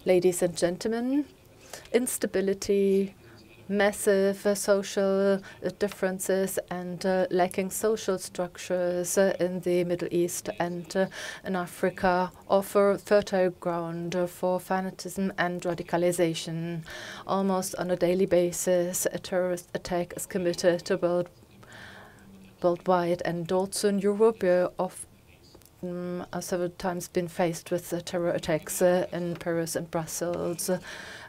Ladies and gentlemen, instability, massive social differences and lacking social structures in the Middle East and in Africa offer fertile ground for fanatism and radicalization. Almost on a daily basis, a terrorist attack is committed worldwide, and also in Europe, several times been faced with terror attacks in Paris and Brussels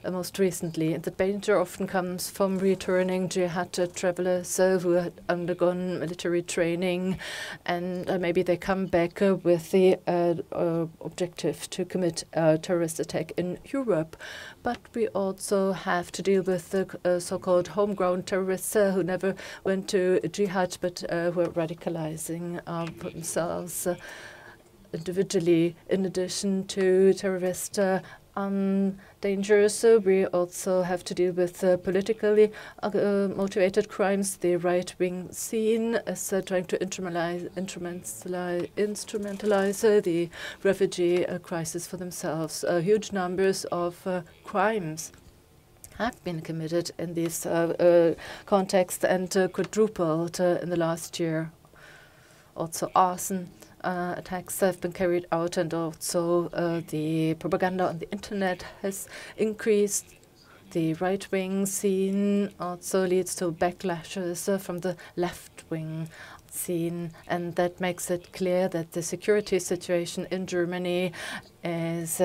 most recently. And the danger often comes from returning jihad travelers who had undergone military training, and maybe they come back with the objective to commit a terrorist attack in Europe. But we also have to deal with the so-called homegrown terrorists who never went to jihad but who are radicalizing themselves individually. In addition to terrorist dangers, we also have to deal with politically motivated crimes. The right-wing scene is trying to instrumentalize the refugee crisis for themselves. Huge numbers of crimes have been committed in this context and quadrupled in the last year. Also arson attacks have been carried out, and also the propaganda on the internet has increased. The right-wing scene also leads to backlashes from the left-wing scene, and that makes it clear that the security situation in Germany is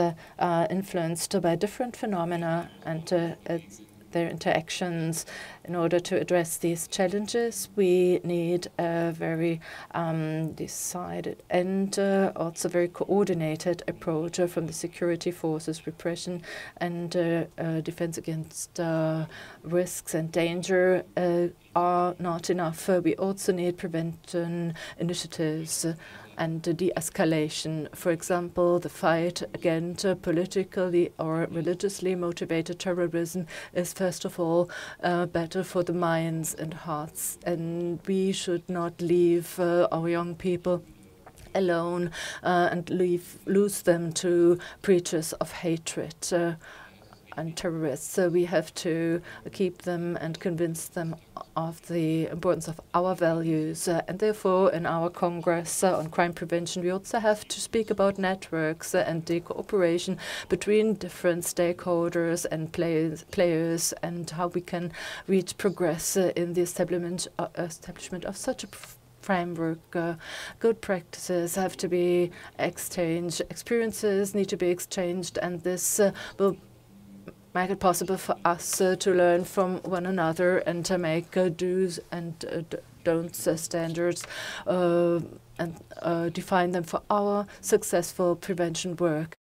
influenced by different phenomena and their interactions. In order to address these challenges, we need a very decided and also very coordinated approach from the security forces. Repression and defense against risks and danger are not enough. We also need prevention initiatives and de-escalation. For example, the fight against politically or religiously motivated terrorism is first of all better for the minds and hearts, and we should not leave our young people alone and lose them to preachers of hatred and terrorists. So we have to keep them and convince them of the importance of our values. And therefore, in our Congress on crime prevention, we also have to speak about networks and the cooperation between different stakeholders and players and how we can reach progress in the establishment of such a framework. Good practices have to be exchanged, experiences need to be exchanged, and this will make it possible for us to learn from one another and to make do's and don'ts standards and define them for our successful prevention work.